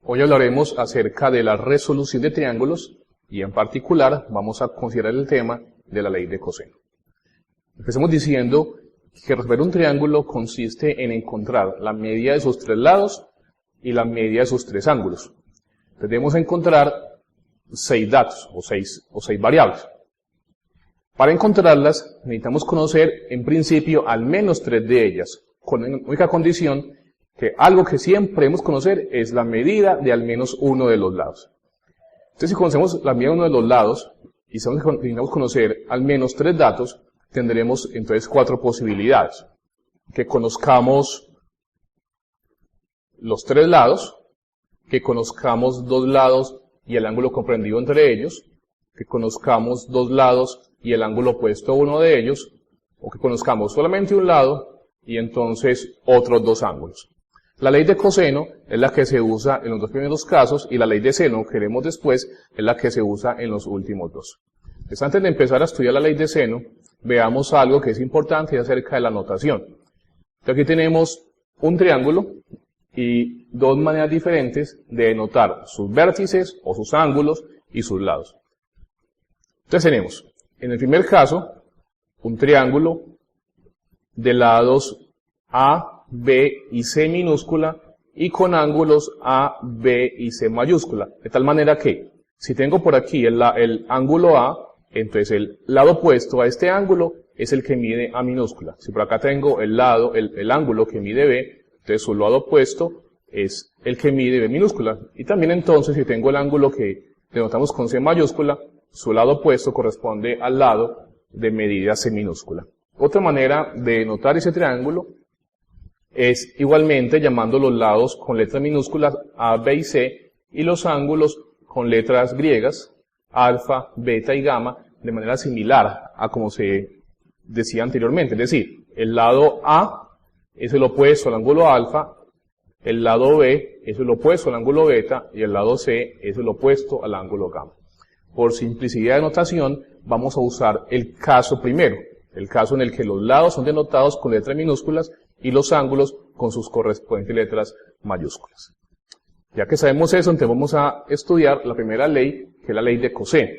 Hoy hablaremos acerca de la resolución de triángulos y en particular vamos a considerar el tema de la ley de coseno. Empecemos diciendo que resolver un triángulo consiste en encontrar la media de sus tres lados y la media de sus tres ángulos. Entonces debemos encontrar 6 datos o seis variables. Para encontrarlas necesitamos conocer en principio al menos 3 de ellas, con la única condición que algo que siempre debemos conocer es la medida de al menos uno de los lados. Entonces si conocemos la medida de uno de los lados y necesitamos conocer al menos 3 datos, tendremos entonces 4 posibilidades. Que conozcamos los 3 lados, que conozcamos 2 lados y el ángulo comprendido entre ellos, que conozcamos 2 lados y el ángulo opuesto a uno de ellos, o que conozcamos solamente un lado y entonces otros 2 ángulos. La ley de coseno es la que se usa en los 2 primeros casos y la ley de seno, que veremos después, es la que se usa en los últimos 2. Entonces, antes de empezar a estudiar la ley de seno, veamos algo que es importante acerca de la notación. Entonces, aquí tenemos un triángulo y 2 maneras diferentes de notar sus vértices o sus ángulos y sus lados. Entonces tenemos, en el primer caso, un triángulo de lados A, B y C minúscula y con ángulos A, B y C mayúscula. De tal manera que, si tengo por aquí el ángulo A, entonces el lado opuesto a este ángulo es el que mide A minúscula. Si por acá tengo el ángulo que mide B, entonces su lado opuesto es el que mide B minúscula. Y también entonces si tengo el ángulo que denotamos con C mayúscula, su lado opuesto corresponde al lado de medida C minúscula. Otra manera de notar ese triángulo es igualmente llamando los lados con letras minúsculas A, B y C y los ángulos con letras griegas, alfa, beta y gamma, de manera similar a como se decía anteriormente. Es decir, el lado A es el opuesto al ángulo alfa, el lado B es el opuesto al ángulo beta y el lado C es el opuesto al ángulo gamma. Por simplicidad de notación vamos a usar el caso primero, el caso en el que los lados son denotados con letras minúsculas y los ángulos con sus correspondientes letras mayúsculas. Ya que sabemos eso, entonces vamos a estudiar la primera ley, que es la ley de coseno.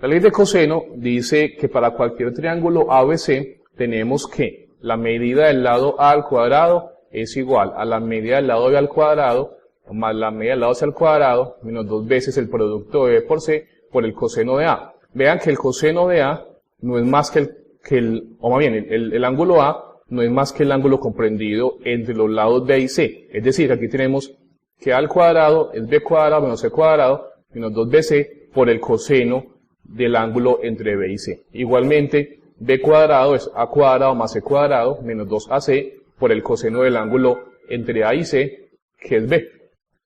La ley de coseno dice que para cualquier triángulo ABC tenemos que la medida del lado A al cuadrado es igual a la medida del lado B al cuadrado más la medida del lado C al cuadrado menos 2 veces el producto de B por C por el coseno de A. Vean que el coseno de A no es más que el ángulo A no es más que el ángulo comprendido entre los lados B y C. Es decir, aquí tenemos que A al cuadrado es B cuadrado menos C cuadrado menos 2BC por el coseno del ángulo entre B y C. Igualmente, B cuadrado es A cuadrado más C cuadrado menos 2AC por el coseno del ángulo entre A y C, que es B.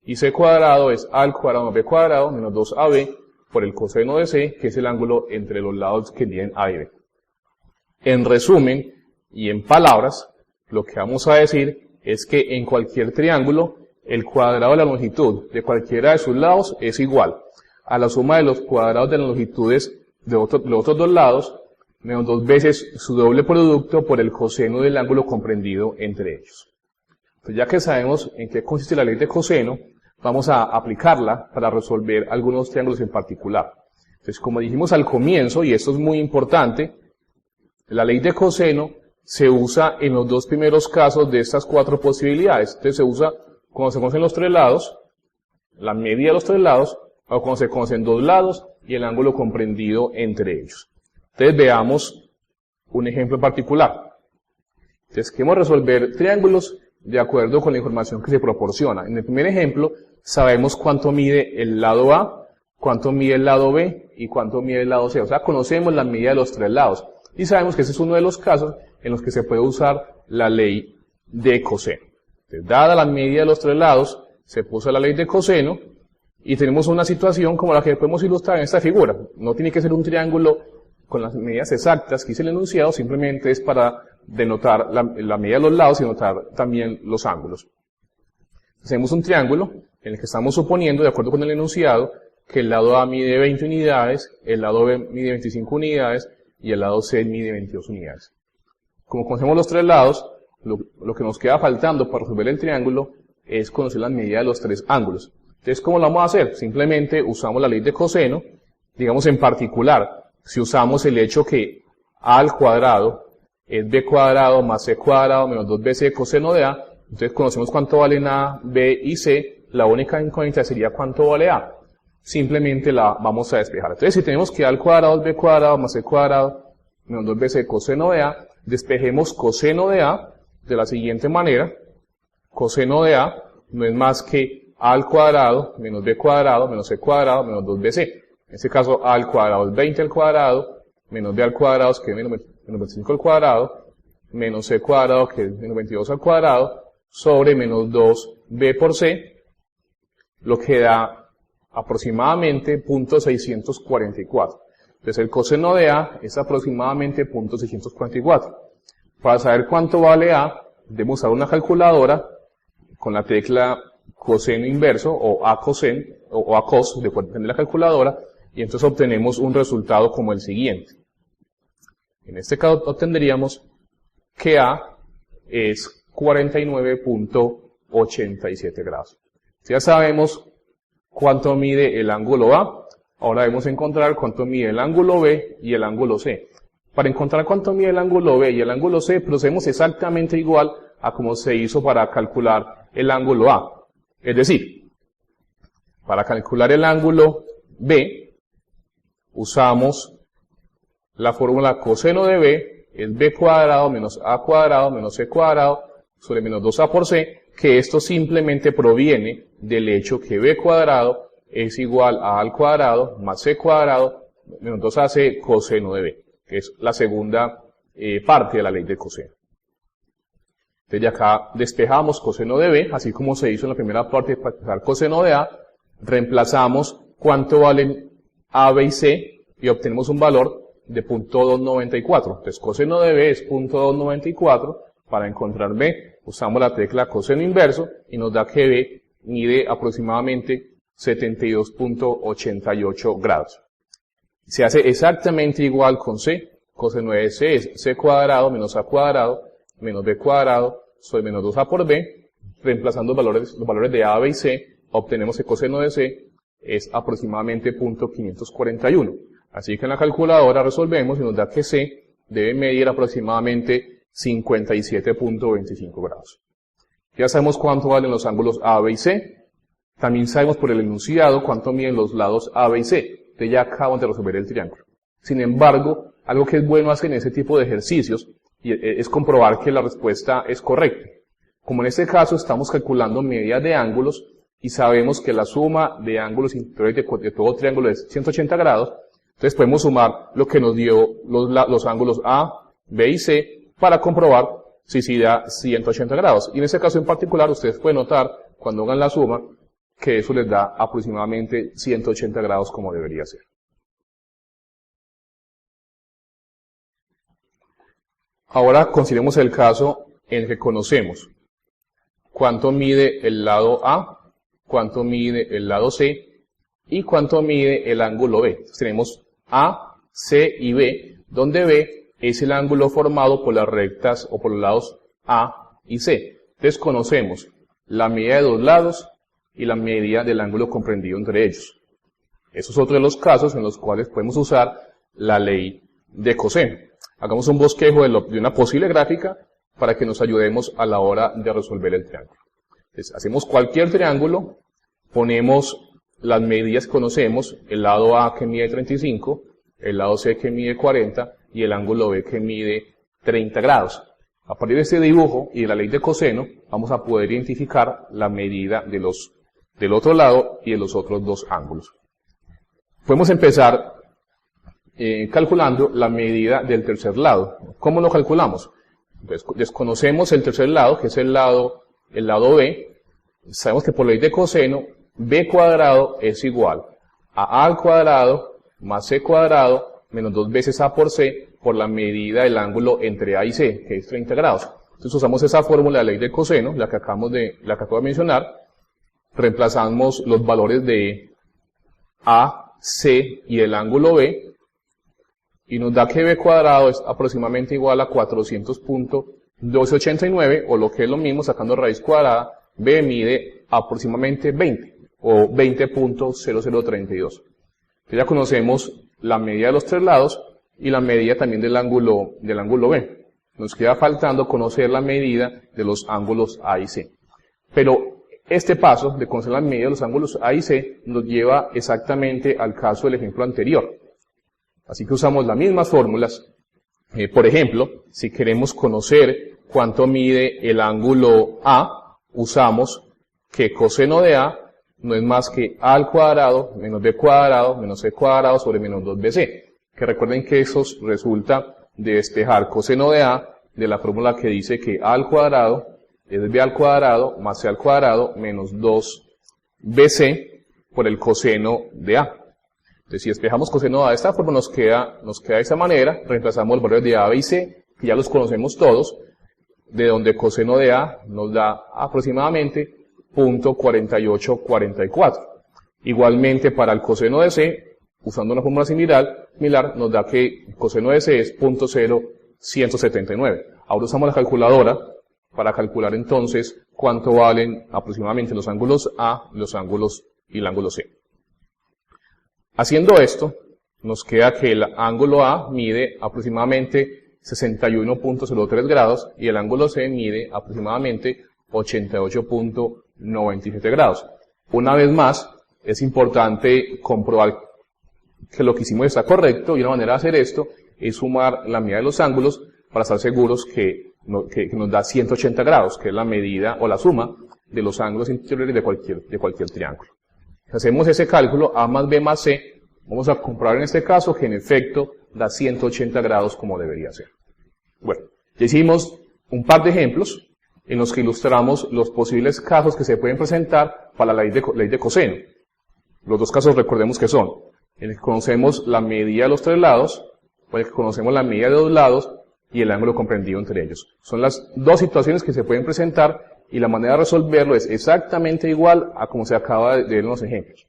Y C cuadrado es A al cuadrado más B cuadrado menos 2AB por el coseno de C, que es el ángulo entre los lados que miden A y B. En resumen, y en palabras, lo que vamos a decir es que en cualquier triángulo, el cuadrado de la longitud de cualquiera de sus lados es igual a la suma de los cuadrados de las longitudes de los otros 2 lados, menos 2 veces su doble producto por el coseno del ángulo comprendido entre ellos. Entonces, ya que sabemos en qué consiste la ley de coseno, vamos a aplicarla para resolver algunos triángulos en particular. Entonces, como dijimos al comienzo, y esto es muy importante, la ley de coseno se usa en los 2 primeros casos de estas 4 posibilidades. Entonces se usa cuando se conocen los 3 lados, la medida de los 3 lados, o cuando se conocen 2 lados y el ángulo comprendido entre ellos. Entonces veamos un ejemplo en particular. Entonces queremos resolver triángulos de acuerdo con la información que se proporciona. En el primer ejemplo sabemos cuánto mide el lado A, cuánto mide el lado B y cuánto mide el lado C. O sea, conocemos la medida de los 3 lados. Y sabemos que ese es uno de los casos en los que se puede usar la ley de coseno. Entonces, dada la medida de los 3 lados, se puso la ley de coseno y tenemos una situación como la que podemos ilustrar en esta figura. No tiene que ser un triángulo con las medidas exactas que hice el enunciado, simplemente es para denotar la medida de los lados y denotar también los ángulos. Hacemos un triángulo en el que estamos suponiendo, de acuerdo con el enunciado, que el lado A mide 20 unidades, el lado B mide 25 unidades, y el lado C mide 22 unidades. Como conocemos los 3 lados, lo que nos queda faltando para resolver el triángulo es conocer la medida de los 3 ángulos. Entonces, ¿cómo lo vamos a hacer? Simplemente usamos la ley de coseno, digamos en particular, si usamos el hecho que a al cuadrado es b cuadrado más c cuadrado menos 2bc coseno de a, entonces conocemos cuánto valen a, b y c, la única incógnita sería cuánto vale a. Simplemente la vamos a despejar. Entonces, si tenemos que a al cuadrado es b cuadrado más c cuadrado menos 2bc coseno de a, despejemos coseno de a de la siguiente manera. Coseno de a no es más que a al cuadrado menos b cuadrado menos c cuadrado menos 2bc. En este caso, a al cuadrado es 20 al cuadrado, menos b al cuadrado, que es menos 25 al cuadrado, menos c cuadrado, que es menos 22 al cuadrado, sobre menos 2b por c, lo que da aproximadamente 0.644. Entonces, el coseno de a es aproximadamente 0.644. Para saber cuánto vale a, debemos usar una calculadora con la tecla coseno inverso o a cosen o a cos, depende de la calculadora, y entonces obtenemos un resultado como el siguiente. En este caso obtendríamos que a es 49.87 grados. Ya sabemos cuánto mide el ángulo A, ahora debemos encontrar cuánto mide el ángulo B y el ángulo C. Para encontrar cuánto mide el ángulo B y el ángulo C, procedemos exactamente igual a como se hizo para calcular el ángulo A. Es decir, para calcular el ángulo B, usamos la fórmula coseno de B, es b cuadrado menos a cuadrado menos c cuadrado sobre menos 2a por c, que esto simplemente proviene del hecho que b cuadrado es igual a al cuadrado más c cuadrado menos 2ac coseno de b, que es la segunda parte de la ley de coseno. Entonces, de acá despejamos coseno de b, así como se hizo en la primera parte para despejar coseno de a, reemplazamos cuánto valen a, b y c, y obtenemos un valor de 0.294. Entonces, coseno de b es 0.294, para encontrar b, usamos la tecla coseno inverso, y nos da que b mide aproximadamente 72.88 grados. Se hace exactamente igual con c, coseno de c es c cuadrado menos a cuadrado menos b cuadrado sobre menos 2a por b, reemplazando los valores de a, b y c, obtenemos que coseno de c es aproximadamente 0.541. Así que en la calculadora resolvemos y nos da que c debe medir aproximadamente 57.25 grados. Ya sabemos cuánto valen los ángulos a, b y c. También sabemos por el enunciado cuánto miden los lados a, b y c. Entonces ya acabamos de resolver el triángulo. Sin embargo, algo que es bueno hacer en ese tipo de ejercicios es comprobar que la respuesta es correcta. Como en este caso estamos calculando medidas de ángulos y sabemos que la suma de ángulos interiores de todo triángulo es 180 grados, entonces podemos sumar lo que nos dio los ángulos A, B y C para comprobar si sí da 180 grados. Y en este caso en particular ustedes pueden notar cuando hagan la suma que eso les da aproximadamente 180 grados como debería ser. Ahora consideremos el caso en el que conocemos cuánto mide el lado A, cuánto mide el lado C y cuánto mide el ángulo B. Entonces, tenemos A, C y B, donde B es el ángulo formado por las rectas o por los lados A y C. Entonces conocemos la medida de dos lados y la medida del ángulo comprendido entre ellos. Eso es otro de los casos en los cuales podemos usar la ley de coseno. Hagamos un bosquejo de una posible gráfica para que nos ayudemos a la hora de resolver el triángulo. Entonces, hacemos cualquier triángulo, ponemos las medidas que conocemos, el lado A que mide 35, el lado C que mide 40 y el ángulo B que mide 30 grados. A partir de este dibujo y de la ley de coseno, vamos a poder identificar la medida del otro lado y de los otros dos ángulos. Podemos empezar calculando la medida del tercer lado. ¿Cómo lo calculamos? Pues desconocemos el tercer lado, que es el lado B. Sabemos que por ley de coseno, b cuadrado es igual a al cuadrado más c cuadrado menos 2 veces a por c por la medida del ángulo entre a y c, que es 30 grados. Entonces usamos esa fórmula de la ley de coseno, la que acabo de mencionar, reemplazamos los valores de a, c y el ángulo b, y nos da que b cuadrado es aproximadamente igual a 400.1289, o lo que es lo mismo, sacando raíz cuadrada, b mide aproximadamente 20. o 20.0032. Ya conocemos la medida de los tres lados y la medida también del ángulo B. Nos queda faltando conocer la medida de los ángulos A y C. Pero este paso de conocer la medida de los ángulos A y C nos lleva exactamente al caso del ejemplo anterior. Así que usamos las mismas fórmulas. Por ejemplo, si queremos conocer cuánto mide el ángulo A, usamos que coseno de A no es más que A al cuadrado menos B cuadrado menos C cuadrado sobre menos 2BC. Que recuerden que eso resulta de despejar coseno de A de la fórmula que dice que A al cuadrado es B al cuadrado más C al cuadrado menos 2BC por el coseno de A. Entonces, si despejamos coseno de A de esta forma, nos queda de esta manera. Reemplazamos los valores de A, B y C, que ya los conocemos todos, de donde coseno de A nos da aproximadamente 0.4844. Igualmente, para el coseno de C, usando una fórmula similar, nos da que el coseno de C es 0.0179. Ahora usamos la calculadora para calcular entonces cuánto valen aproximadamente los ángulos A, los ángulos y el ángulo C. Haciendo esto, nos queda que el ángulo A mide aproximadamente 61.03 grados y el ángulo C mide aproximadamente 88.97 grados. Una vez más, es importante comprobar que lo que hicimos está correcto, y una manera de hacer esto es sumar la medida de los ángulos para estar seguros que nos da 180 grados, que es la medida o la suma de los ángulos interiores de cualquier triángulo. Si hacemos ese cálculo, A más B más C, vamos a comprobar en este caso que en efecto da 180 grados como debería ser. Bueno, ya hicimos un par de ejemplos en los que ilustramos los posibles casos que se pueden presentar para la ley de coseno. Los dos casos recordemos que son en el que conocemos la medida de los tres lados, o en el que conocemos la medida de dos lados y el ángulo comprendido entre ellos. Son las dos situaciones que se pueden presentar y la manera de resolverlo es exactamente igual a como se acaba de ver en los ejemplos.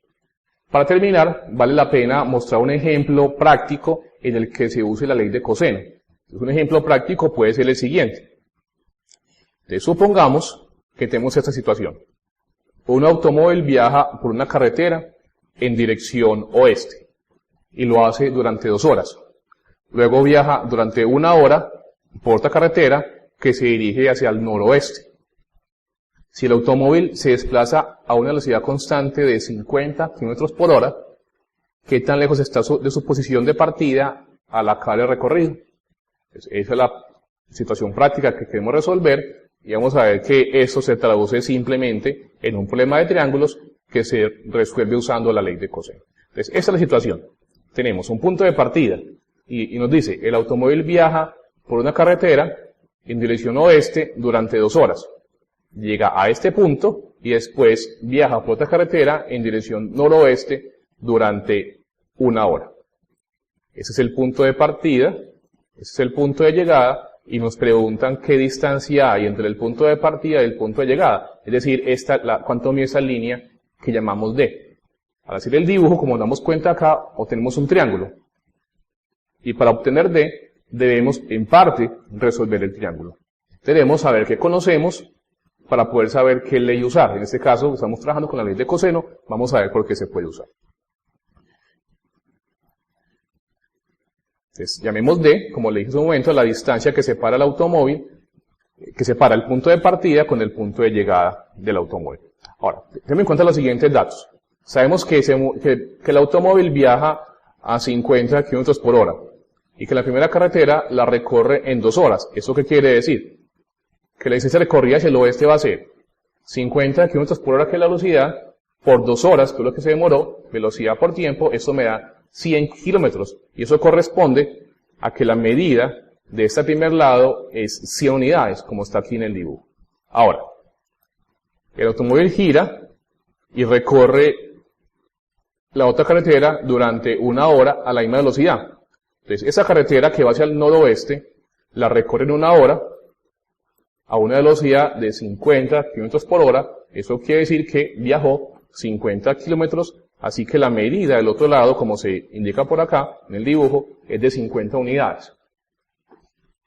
Para terminar, vale la pena mostrar un ejemplo práctico en el que se use la ley de coseno. Un ejemplo práctico puede ser el siguiente. Entonces, supongamos que tenemos esta situación. Un automóvil viaja por una carretera en dirección oeste y lo hace durante 2 horas. Luego viaja durante 1 hora por otra carretera que se dirige hacia el noroeste. Si el automóvil se desplaza a una velocidad constante de 50 km por hora, ¿qué tan lejos está de su posición de partida al acabar el recorrido? Esa es la situación práctica que queremos resolver y vamos a ver que esto se traduce simplemente en un problema de triángulos que se resuelve usando la ley de coseno. Entonces, esta es la situación. Tenemos un punto de partida y nos dice, el automóvil viaja por una carretera en dirección oeste durante 2 horas. Llega a este punto y después viaja por otra carretera en dirección noroeste durante 1 hora. Ese es el punto de partida, ese es el punto de llegada y nos preguntan qué distancia hay entre el punto de partida y el punto de llegada. Es decir, cuánto mide esa línea que llamamos D. Al hacer el dibujo, como nos damos cuenta acá, obtenemos un triángulo. Y para obtener D, debemos en parte resolver el triángulo. Debemos saber qué conocemos para poder saber qué ley usar. En este caso, estamos trabajando con la ley de coseno, vamos a ver por qué se puede usar. Entonces, llamemos D, como le dije hace un momento, la distancia que separa el automóvil, que separa el punto de partida con el punto de llegada del automóvil. Ahora, tengan en cuenta los siguientes datos. Sabemos que el automóvil viaja a 50 km por hora y que la primera carretera la recorre en 2 horas. ¿Eso qué quiere decir? Que la distancia recorrida hacia el oeste va a ser 50 km por hora, que es la velocidad, por 2 horas, que es lo que se demoró, velocidad por tiempo, eso me da 100 kilómetros. Y eso corresponde a que la medida de este primer lado es 100 unidades, como está aquí en el dibujo. Ahora, el automóvil gira y recorre la otra carretera durante 1 hora a la misma velocidad. Entonces, esa carretera que va hacia el noroeste, la recorre en 1 hora, a una velocidad de 50 km por hora, eso quiere decir que viajó 50 kilómetros, así que la medida del otro lado, como se indica por acá, en el dibujo, es de 50 unidades.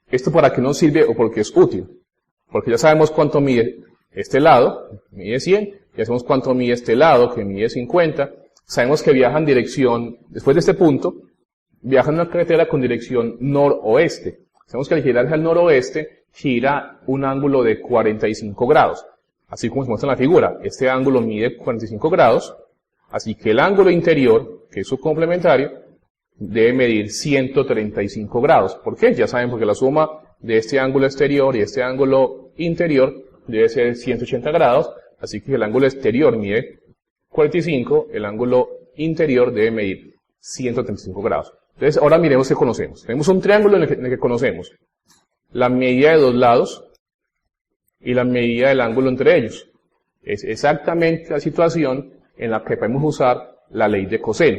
¿Esto para qué nos sirve o por qué es útil? Porque ya sabemos cuánto mide este lado, mide 100, y hacemos cuánto mide este lado, que mide 50. Sabemos que viaja en dirección, después de este punto, viaja en una carretera con dirección noroeste. Sabemos que al girar hacia el noroeste, gira un ángulo de 45 grados. Así como se muestra en la figura, este ángulo mide 45 grados, así que el ángulo interior, que es su complementario, debe medir 135 grados. ¿Por qué? Ya saben, porque la suma de este ángulo exterior y este ángulo interior debe ser 180 grados, así que el ángulo exterior mide 45, el ángulo interior debe medir 135 grados. Entonces, ahora miremos qué conocemos. Tenemos un triángulo en el que conocemos la medida de dos lados y la medida del ángulo entre ellos. Es exactamente la situación en la que podemos usar la ley de coseno.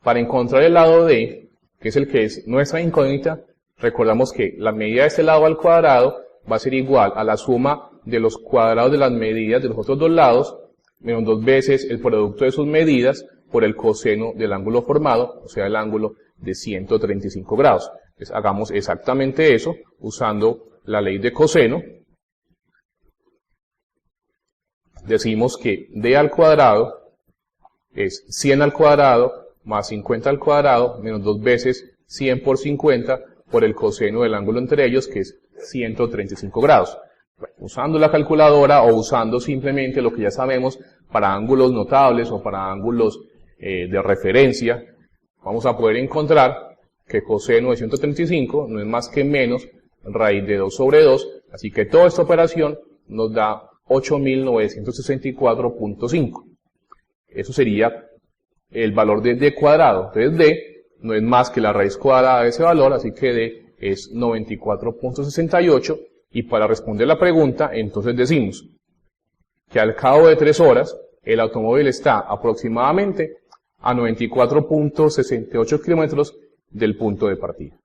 Para encontrar el lado D, que es el que es nuestra incógnita, recordamos que la medida de este lado al cuadrado va a ser igual a la suma de los cuadrados de las medidas de los otros dos lados, menos 2 veces el producto de sus medidas por el coseno del ángulo formado, o sea, el ángulo de 135 grados. Entonces, hagamos exactamente eso usando la ley de coseno. Decimos que D al cuadrado es 100 al cuadrado más 50 al cuadrado menos 2 veces 100 por 50 por el coseno del ángulo entre ellos, que es 135 grados. Bueno, usando la calculadora o usando simplemente lo que ya sabemos para ángulos notables o para ángulos de referencia, vamos a poder encontrar que coseno de 135 no es más que menos raíz de 2 sobre 2, así que toda esta operación nos da 8.964.5. Eso sería el valor de D cuadrado. Entonces D no es más que la raíz cuadrada de ese valor, así que D es 94.68. Y para responder la pregunta, entonces decimos que al cabo de 3 horas, el automóvil está aproximadamente a 94.68 kilómetros del punto de partida.